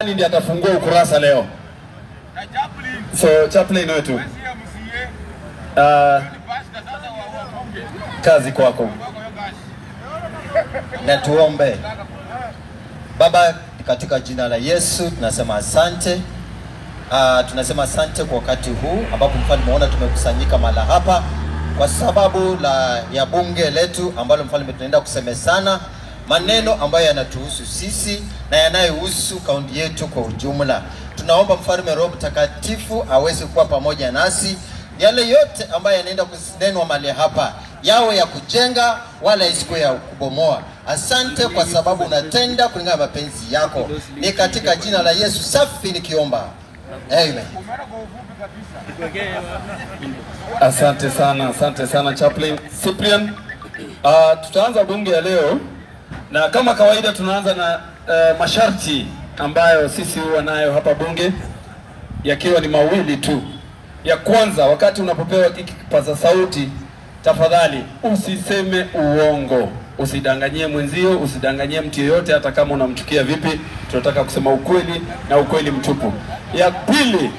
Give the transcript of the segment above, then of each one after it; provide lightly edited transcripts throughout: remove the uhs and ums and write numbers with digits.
Ndiye atafungua ukurasa leo. So chaplain wetu. Kazi kwako. Na tuombe. Baba, katika jina la Yesu tunasema asante. Tunasema asante kwa wakati huu ambapo mfalme umeona tumekusanyika mahali hapa kwa sababu ya bunge letu ambalo mfalme tunaenda kusemezana maneno ambayo yanatuhusu sisi na yanayohusu kaunti yetu kwa ujumla. Tunaomba mfalme Roho Mtakatifu aweze kuwa pamoja nasi. Yale yote ambayo yanaenda kusinenwa mahali hapa yawe ya kujenga wala isikuwe ya kubomoa. Asante kwa sababu unatenda kulingana na mapenzi yako. Ni katika jina la Yesu safi nikiomba. Amen. Asante sana chaplain Cyprian. Tutaanza bunge ya leo na kama kawaida tunaanza na masharti ambayo sisi huwa nayo hapa bunge, yakiwa ni mawili tu. Ya kwanza, wakati unapopewa kipaza sauti, tafadhali usiseme uongo. Usidanganyie mwenzio, usidanganyie mtu yeyote hata kama unamchukia vipi. Tunataka kusema ukweli na ukweli mtupu. Ya pili,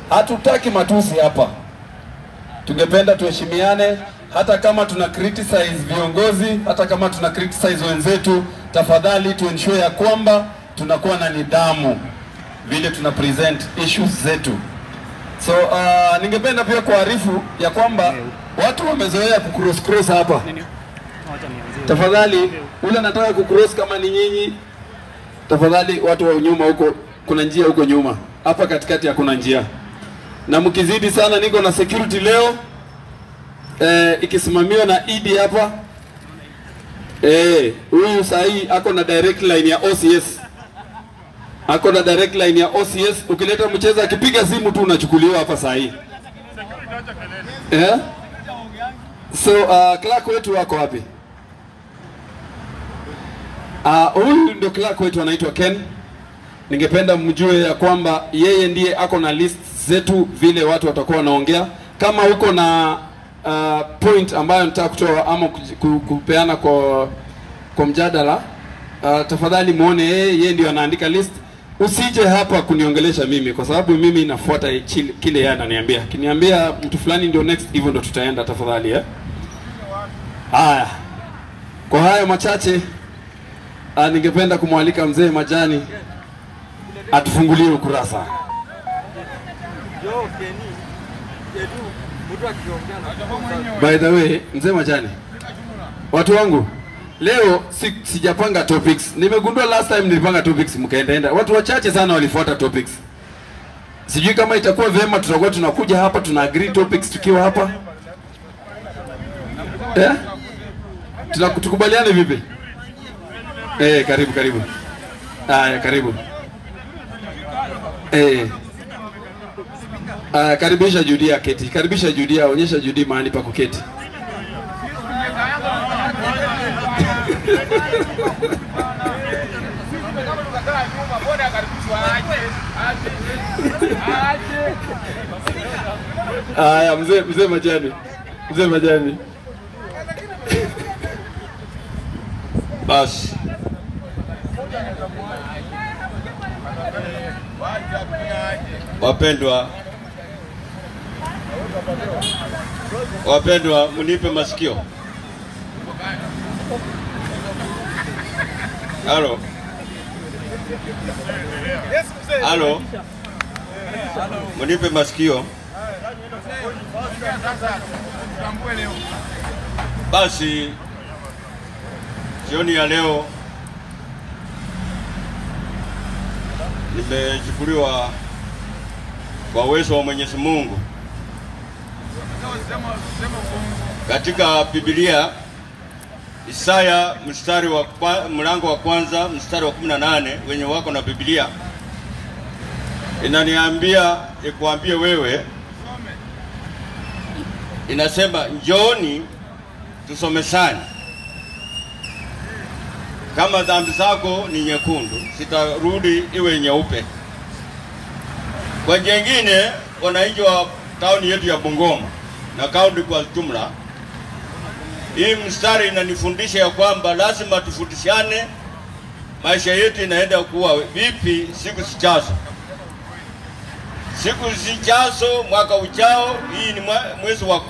hatutaki matusi hapa. Tungependa tuheshimiane, hata kama tuna criticize viongozi, hata kama tuna criticize wenzetu, tafadhali tu ensure ya kwamba tunakuwa na nidhamu vile tuna present issues zetu. So ningependa pia kuarifu ya kwamba watu wamezoea kucross hapa. Tafadhali ule nataka kucross kama ni nyinyi, tafadhali watu wa nyuma huko, kuna njia huko nyuma. Hapa katikati hakuna njia. Na mkizidi sana niko na security leo ikisimamiwa na ED hapa. Huyu sahi ako na direct line ya OCS. Ako na direct line ya OCS. Ukileta mcheza akipiga simu tu unachukuliwa hapa sahi. So clerk wetu wako wapi? Huyu ndio clerk wetu anaitwa Ken. Ningependa mjue ya kwamba yeye ndiye ako na list zetu vile watu watakuwa wanaongea. Kama uko na point ambayo nataka kutoa ama kupeana kwa mjadala, tafadhali muone yeye ndio anaandika list. Usije hapa kuniongelesha mimi kwa sababu mimi nafuata kile yeye ananiambia. Kiniambia mtu fulani ndio next, hivyo ndo tutaenda tafadhali Haya. Kwa hayo machache ningependa kumwalika mzee Majani atufungulie ukurasa. By the way, mzee Majani, watu wangu, leo sijapanga topics. Nimegundua last time nilipanga topics mkaenda. Watu wachache sana walifuata topics. Sijui kama itakuwa vema tutakuwa tunakuja hapa tuna agree topics tukiwa hapa. Tukubaliane vipi? Karibu. Haya, karibu. Karibisha Judia keti. Karibisha Judia, onyesha Judia mahali pa kuketi. Haya, mzee Majani. Mzee Majani. Basi. Wapendwa, mnipe masikio. Halo. Halo. Mnipe masikio. Basi jioni ya leo nimechukuliwa kwa uwezo wa Mwenyezi Mungu katika Biblia, Isaya mlango wa kwanza mstari wa 18. Wenye wako na Biblia inaniambia ikuambie wewe, inasema njooni tusomesane. Kama dhambi zako ni nyekundu, sitarudi iwe nyeupe. Kwa jengine, wananchi wa tauni yetu ya Bungoma na kaunti kwa jumla, hii mstari inanifundisha ya kwamba lazima tufundishane maisha yetu inaenda kuwa vipi siku zijazo. Siku zijazo, mwaka ujao, hii ni mwezi wa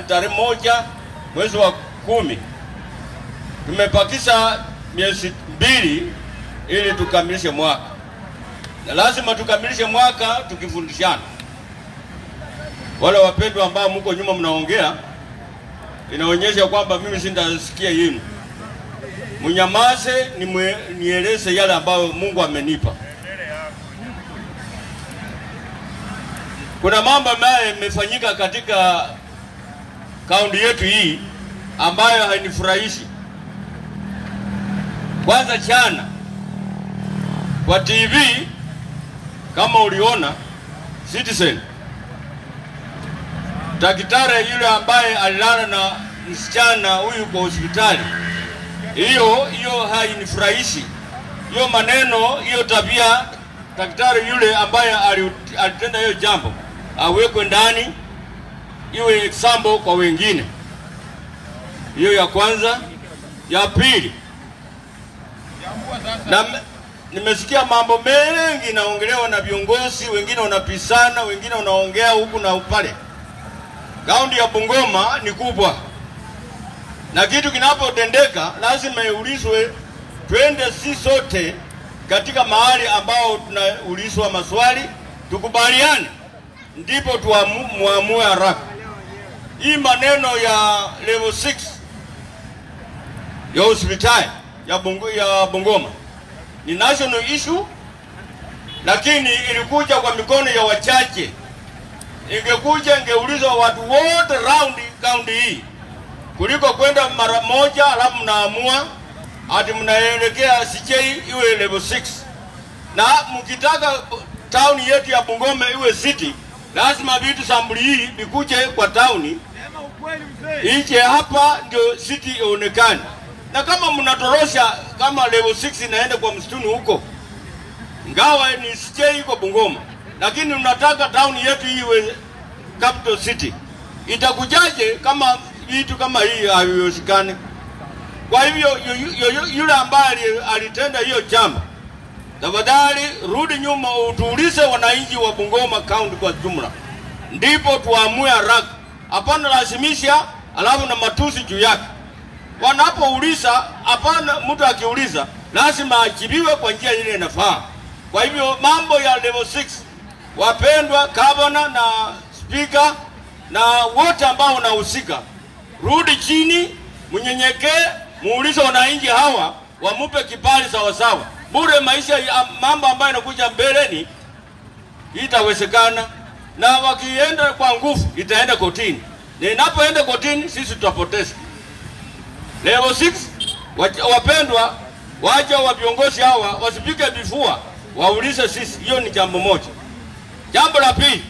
tarehe 1 mwezi wa 10. Tumepakisha miezi 2 ili tukamilishe mwaka. Na lazima tukamilishe mwaka tukifundishana. Wale wapendwa ambao mko nyuma mnaongea, inaonyesha kwamba mimi sitasikia yenu. Mnyamaze nieleze yale ambayo Mungu amenipa. Kuna mambo ambayo yamefanyika katika kaunti yetu hii ambayo hainifurahishi. Kwanza jana kwa TV kama uliona Citizen, daktari yule ambaye alilala na msichana huyu kwa hospitali, hiyo hainifurahishi. Hiyo maneno, hiyo tabia, daktari yule ambaye alitenda hiyo jambo awekwe ndani, iwe example kwa wengine. Hiyo ya kwanza. Ya pili, na nimesikia mambo mengi naongelewa na viongozi, wengine wanapisana, wengine wanaongea huku na upale. Kaunti ya Bungoma ni kubwa, na kitu kinapotendeka lazima iulizwe. Twende si sote katika mahali ambao tunaulizwa maswali, tukubaliane, ndipo tuamue haraka. Hii maneno ya level 6 ya hospitali ya Bungoma ni national issue, lakini ilikuja kwa mikono ya wachache. Ingekuja ingeulizwa watu wote round county hii, kuliko kwenda mara moja alafu mnaamua ati mnaelekea CJ iwe level 6. Na mkitaka town yetu ya Bungoma iwe city, lazima vitu sambuli hii vikuje kwa town. Ije hapa ndio city ionekane. Na kama mnatorosha kama level 6 inaenda kwa msituni huko, ngawa ni CJ iko Bungoma, lakini mnataka town yetu iwe capital city, itakujaje kama vitu kama hii haviwezekani? Kwa hivyo yule ambaye alitenda hiyo jambo, tafadhali rudi nyuma, utuulize wananchi wa Bungoma County kwa jumla, ndipo tuamue haraka. Hapana lazimisha alafu na matusi juu yake. Wanapouliza, hapana, mtu akiuliza lazima ajibiwe kwa njia ile inafaa. Kwa hivyo mambo ya level 6, wapendwa governor na speaker na wote ambao wanahusika, rudi chini, mnyenyekee, muulize wananchi hawa, wamupe kibali sawa sawa. Bure maisha mambo ambayo yanakuja mbeleni itawezekana, na wakienda kwa nguvu itaenda kotini. Na inapoenda kotini sisi tutapoteza. Level 6, wapendwa, waje wa viongozi hawa wasipike vifua, waulize sisi. Hiyo ni jambo moja. Jambo la pili,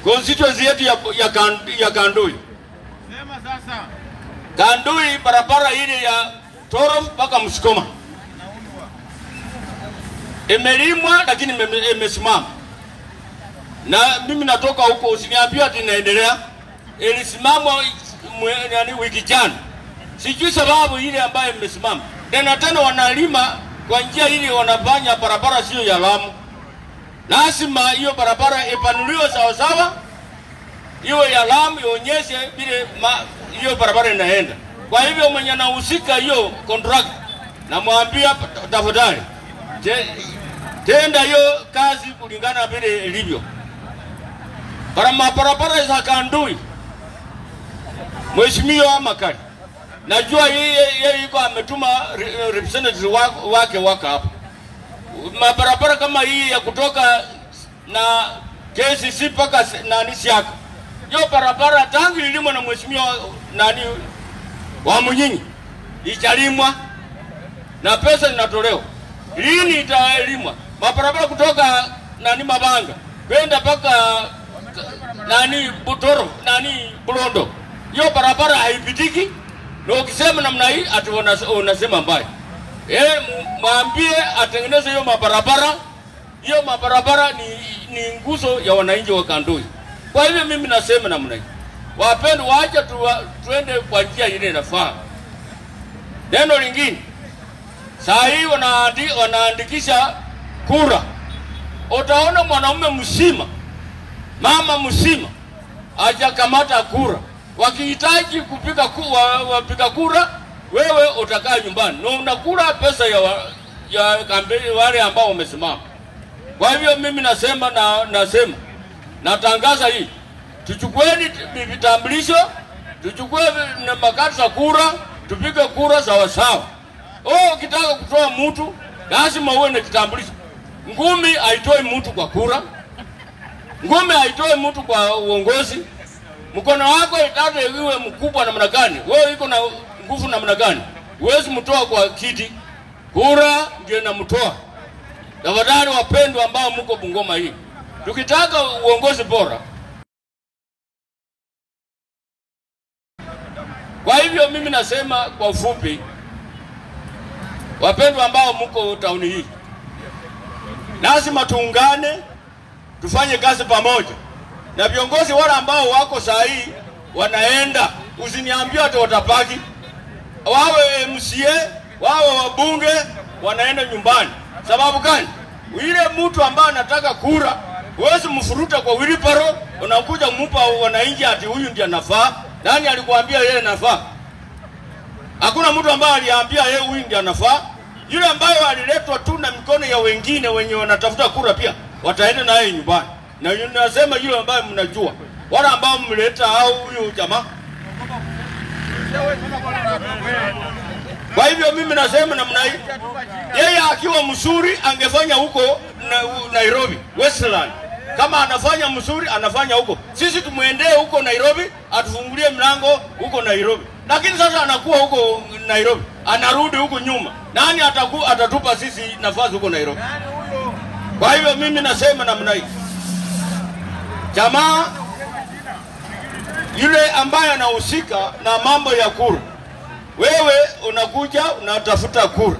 constituency yetu ya Kandui. Sema sasa. Kandui, barabara ile ya Toro mpaka Msikoma imelimwa lakini imesimama. Na mimi natoka huko, usiniambie ati inaendelea. Ilisimama wiki jana. Sijui sababu ile ambayo imesimama. Tena wanalima kwa njia ile, wanafanya barabara sio ya Lamu. Lazima hiyo barabara ipanuliwe sawa sawa, iwe ya Lamu, ionyeshe vile hiyo barabara inaenda. Kwa hivyo mwenye anahusika hiyo contract, na mwambia tafadhali tenda hiyo kazi kulingana vile ilivyo. Barabara za Kandui, Mheshimiwa Makari, najua yeye yuko ametuma representative wake hapa. Mabarabara kama hii ya kutoka na KCC mpaka nani Siaka, hiyo barabara tangu ilimwa na Mheshimiwa wa Munyinyi ijalimwa na pesa zinatolewa. Lini italimwa? Mabarabara kutoka Mabanga kwenda mpaka Butoro Bulondo, hiyo barabara haipitiki. Na ukisema namna hii ati unasema mbaya. Mwambie atengeneze hiyo mabarabara. Hiyo mabarabara ni nguzo ya wananchi wa Kandui. Kwa hivyo mimi nasema namna hii, wapendwa, waache tuende kwa njia ile inafaa. Neno lingine, Saa hii wanaandikisha kura. Utaona mwanaume mzima, mama mzima hajakamata kura. Wakihitaji wapiga kura, wewe utakaa nyumbani na unakula pesa ya kampeni wale ambao wamesimama. Kwa hivyo mimi nasema natangaza hii, tuchukueni vitambulisho, tuchukue makadi za kura, tupige kura sawa sawa. Ukitaka kutoa mtu lazima uwe na kitambulisho. Ngumi haitoi mtu kwa kura, ngumi haitoi mtu kwa uongozi. Mkono wako itata iwe mkubwa namna gani, wewe iko na nguvu namna gani, huwezi mtoa kwa kiti. Kura ndio inamtoa. Tafadhali wapendwa ambao mko Bungoma hii, tukitaka uongozi bora. Kwa hivyo mimi nasema kwa ufupi, wapendwa ambao mko tauni hii, lazima tuungane, tufanye kazi pamoja. Na viongozi wale ambao wako saa hii wanaenda, usiniambie ati watapaki. Wawe MCA, wawe wabunge, wanaenda nyumbani. Sababu gani? Ile mtu ambaye anataka kura, huwezi mfuruta kwa wiliparo, unakuja mpa wananchi ati huyu ndiye anafaa. Nani alikuambia yeye anafaa? Hakuna mtu ambaye aliambia yeye huyu ndiye anafaa. Yule ambaye aliletwa tu na mikono ya wengine wenye wanatafuta kura pia wataenda naye nyumbani. Na nasema yule ambaye mnajua, wale ambao mleta au huyu jamaa. Kwa hivyo mimi nasema namna hii, yeye akiwa mzuri angefanya huko Nairobi, Westland. Kama anafanya mzuri anafanya huko. Sisi tumuendee huko Nairobi, atufungulie mlango huko Nairobi. Lakini sasa anakuwa huko Nairobi, anarudi huko nyuma. Nani atatupa sisi nafasi huko Nairobi? Kwa hivyo mimi nasema namna hii, jamaa yule ambaye anahusika na mambo ya kura, wewe unakuja unatafuta kura.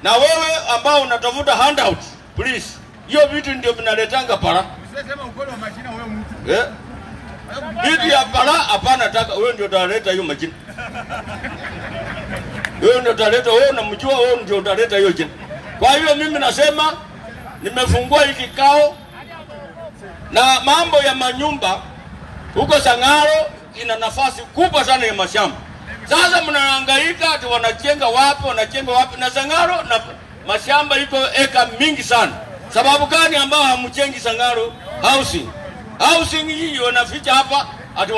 Na wewe ambao unatafuta handout, please, hiyo vitu ndio vinaletanga para. Usisema ukweli wa majina wewe mtu. Vitu ya para hapana, taka wewe ndio utaleta hiyo majina. Wewe ndio utaleta, wewe unamjua, wewe ndio utaleta hiyo jina. Kwa hiyo mimi nasema nimefungua hiki kikao, na mambo ya manyumba huko Sangaro ina nafasi kubwa sana ya mashamba. Sasa mnahangaika ati wanajenga wapi, na Sangaro na mashamba iko eka mingi sana. Sababu gani ambao hamjengi Sangaro housing? Housing hii wanaficha hapa ati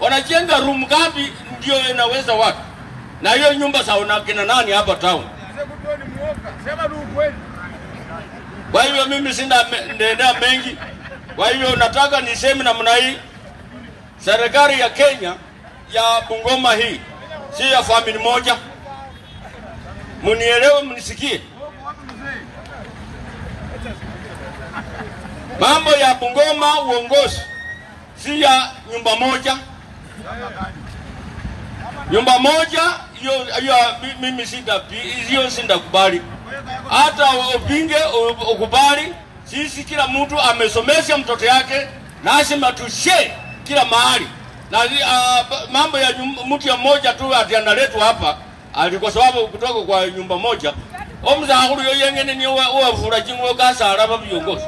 wanajenga room ngapi ndio inaweza watu. Na hiyo nyumba za kina nani hapa town? Sema tu ukweli. Kwa hivyo mimi sina nenda mengi. Kwa hivyo nataka niseme namna hii, serikali ya Kenya ya Bungoma hii si ya family moja. Munielewe, mnisikie. Mambo ya Bungoma uongozi si ya nyumba moja. Nyumba moja hiyo mimi sindakubali. Hata upinge ukubali, sisi kila mtu amesomesha mtoto yake, lazima tushare kila mahali. Na mambo ya mtu ya moja tu ati analetwa hapa kwa sababu kutoka kwa nyumba moja. Omzahuru yengene ni wafura jingo gasara viongozi.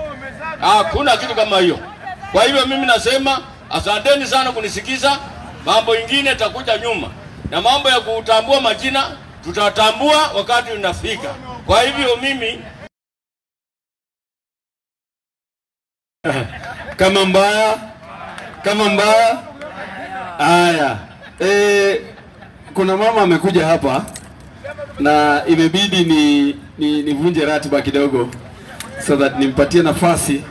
Hakuna kitu kama hiyo. Kwa hivyo mimi nasema asanteni sana kunisikiza. Mambo ingine takuja nyuma. Na mambo ya kutambua majina tutatambua wakati unafika. Kwa hivyo mimi kama mbaya haya, kuna mama amekuja hapa na imebidi nivunje ratiba kidogo so that nimpatie nafasi